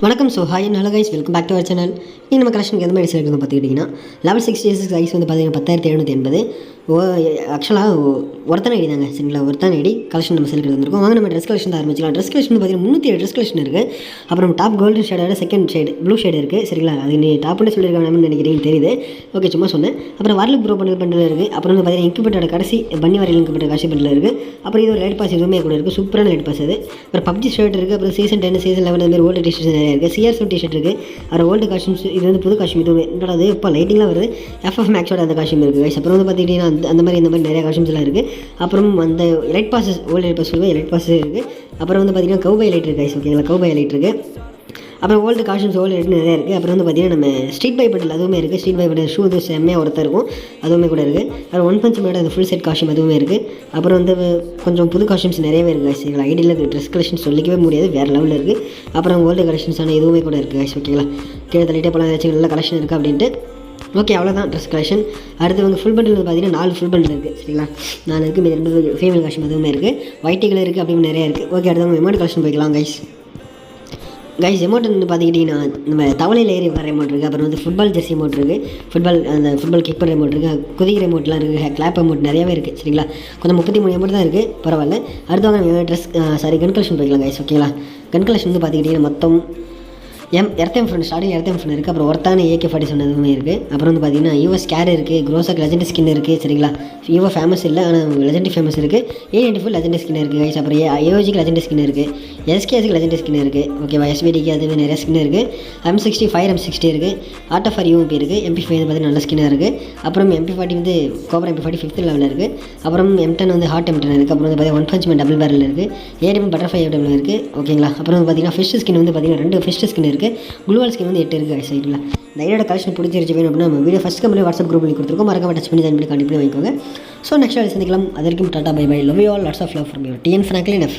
வணக்கம். Hi and hello guys, welcome back to our channel. நம்ம கலெக்ஷனுக்கு எந்த மாதிரி செலக்ட் பார்த்துக்கிட்டிங்கன்னா லெவல் 66 ஐஸ் வந்து பார்த்தீங்கன்னா 10,780. ஆக்சுவலாக ஒருத்தனை ஐடி தாங்க, சரிங்களா? ஒருத்தனை ஐடி கலெக்ஷன் நம்ம செலக்ட் வந்திருக்கோம். வாங்க நம்ம ட்ரெஸ் கலெக்ஷன் ஆரம்பிச்சிக்கலாம். ட்ரெஸ் கலெக்ஷன் பார்த்தீங்கன்னா 307 ட்ரெஸ் கலெக்ஷன் இருக்குது. அப்புறம் டாப் கோல்டன் ஷேடோட செகண்ட் ஷேடு ப்ளூ ஷேடு இருக்குது, சரிங்களா? அது நீ டாப்னு சொல்லியிருக்காங்கன்னு நினைக்கிறீங்கன்னு தெரியுது. ஓகே, சும்மா சொன்னேன். அப்புறம் வரலுக்கு ப்ரோ பண்ணில் இருக்குது. அப்புறம் வந்து பார்த்தீங்கன்னா இன்குபேட்டோட கடைசி பன்னி வரையில் இன்குபேட்டர் காட்சி பண்ணில் இருக்குது. அப்புறம் இது ஒரு லைட் பாஸ் எதுவுமே கூட இருக்குது, சூப்பரான லைட் பாஸ் அது. அப்புறம் பப்ஜி ஷர்ட் இருக்குது. அப்புறம் சீசன் 10 சீசன் 11 மாதிரி ஓல்டு டிஷர்ட் நிறைய இருக்குது. CR7 டிஷர்ட் இருக்குது. அப்புறம் ஓல்டு காஸ்டியூம்ஸ், இது வந்து புது காஸ்டியூம். இதுவுமே என்னோட இப்போ லைட்டிங்லாம் வருது. FF மேக்ஸோட அந்த காஸ்டியூம் இருக்குது கைஸ். அப்புறம் வந்து பார்த்துக்கிட்டிங்கன்னா அந்த மாதிரி நிறைய காஸ்டியூம்ஸ்லாம் இருக்குது. அப்புறம் அந்த light passes, old light pass சொல்லுவேன், லைட் பாஸ் இருக்குது. அப்புறம் வந்து பார்த்திங்கன்னா கௌபாய் லைட் இருக்குது கைஸ், ஓகேங்களா? கௌபாய் லைட் இருக்குது. அப்புறம் ஓல்டு காஸ்டியூம்ஸ் ஓல்டு லைட் நிறைய இருக்குது. அப்புறம் வந்து பார்த்திங்கன்னா நம்ம ஸ்ட்ரீட் பை பட்டில் அதுவுமே இருக்குது. ஸ்ட்ரீட் பை பட்டில் ஷூ வந்து செம்மையாக ஒருத்தர் இருக்கும், அதுவுமே கூட இருக்குது. அப்புறம் ஒன் பஞ்ச் மேட அந்த ஃபுல் செட் காஸ்டியூம் அதுவுமே இருக்குது. அப்புறம் வந்து கொஞ்சம் புது காஸ்டியூம்ஸ் நிறையவே இருக்குது கைஸ். எங்கள் ஐடியில் ட்ரெஸ் கலெக்ஷன் சொல்லிக்கவே முடியாது, வேறு லெவலில் இருக்குது. அப்புறம் ஓல்டு கலெக்ஷன்ஸான இதுவுமே கூட இருக்குது கைஸ், ஓகேங்களா? கீழே தள்ளிட்டே போகலாம், ஏதாச்சும் நல்ல கலெக்ஷன் இருக்குது அப்படின்ட்டு. ஓகே, அவ்வளோதான் ட்ரெஸ் கலெக்ஷன். அடுத்து வந்து ஃபுல் பண்டில் வந்து பார்த்தீங்கன்னா 4 ஃபுல் பண்டில் இருக்குது, சரிங்களா? 4 இருக்குது. மீது 2 ஃபீமேல் காஸ்டியூம் அதுவுமே இருக்குது. ஒயிட் கலர் இருக்குது, அப்படின்னு நிறையா இருக்குது. ஓகே, அடுத்து எமௌண்ட் கலெக்ஷன் போய்க்கலாம் கைஸ். எமௌண்ட் வந்து பார்த்துக்கிட்டிங்கன்னா நம்ம தவளையில் ஏறி வர எமௌண்ட் இருக்குது. அப்புறம் வந்து ஃபுட்பால் ஜெர்சி எமௌண்ட் இருக்குது. ஃபுட்பால் கிக் பண்ணுற எமௌண்ட் இருக்குது. குதிக்கிற எமௌண்ட்லாம் இருக்குது. கிளாப் எமௌண்ட் நிறையாவே இருக்குது, சரிங்களா? கொஞ்சம் 33 எமௌண்ட் தான் இருக்குது, பரவாயில்ல. அடுத்தவங்க ட்ரெஸ் கன் கலெக்ஷன் போய்க்கலாம் கைஸ், ஓகேங்களா? கன் கலெக்ஷன் வந்து பார்த்துக்கிட்டிங்கன்னா மொத்தம் எர்த்தம் ஃப்ரெண்ட் ஸ்டார்டிங் எர்த்தம் ஃப்ரெண்ட் இருக்குது. அப்புறம் ஒருத்தான AK-47 அதுவுமே இருக்குது. அப்புறம் வந்து பார்த்தீங்கன்னா US கேர் இருக்குது. க்ரோஸாக் லெஜெண்டரி ஸ்கின் இருக்குது, சரிங்களா? யுவோ ஃபேமஸ் இல்லை, ஆனால் லெஜெண்டரி ஃபேமஸ் இருக்குது. A94 லெஜெண்டரி ஸ்கின் இருக்குது கைஸ். அப்புறம் AOGக்கு லெஜெண்டரி ஸ்கின் இருக்குது. SKSக்கு லெஜெண்டரி ஸ்கின் இருக்குது, ஓகேவா? SBDக்கு அதுவே நிறைய ஸ்கின் இருக்குது. M60 இருக்குது. ஆர்ட் ஆஃப் UMP இருக்குது. MP5 வந்து பார்த்தீங்கன்னா நல்ல ஸ்கின்னாக இருக்குது. அப்புறம் MP40 வந்து கோப்ரா MP40 5th லெவலில் இருக்குது. அப்புறம் M10 வந்து ஹாட் M10 இருக்குது. அப்புறம் வந்து பார்த்தீங்கன்னா one punch man double barrel இருக்குது. ADM பட்டர்ஃப்ளை AW இருக்குது, ஓகேங்களா? அப்புறம் வந்து பார்த்தீங்கன்னா ஃபிஷ் ஸ்கின் வந்து பார்த்தீங்கன்னா 2 ஃபிஷ் ஸ்கின் இருக்குது. குளூவால் ஸ்கின் வந்து 8 இருக்குது சைடில். இந்த ஐடியோட கலெக்ஷன் பிடிச்சிருச்சு வேணும் அப்படின்னா நம்ம video first company WhatsApp group பண்ணி கொடுத்துருக்கோம். மறக்காம டச் பண்ணி ஜாயின் பண்ணி கண்டிப்பாக வாங்கிக்கோங்க. ஸோ நெக்ஸ்ட் சந்திக்கலாம். அதற்கும் டாட்டா bye bye. Love you all. Lots of love from your TN Franklin F.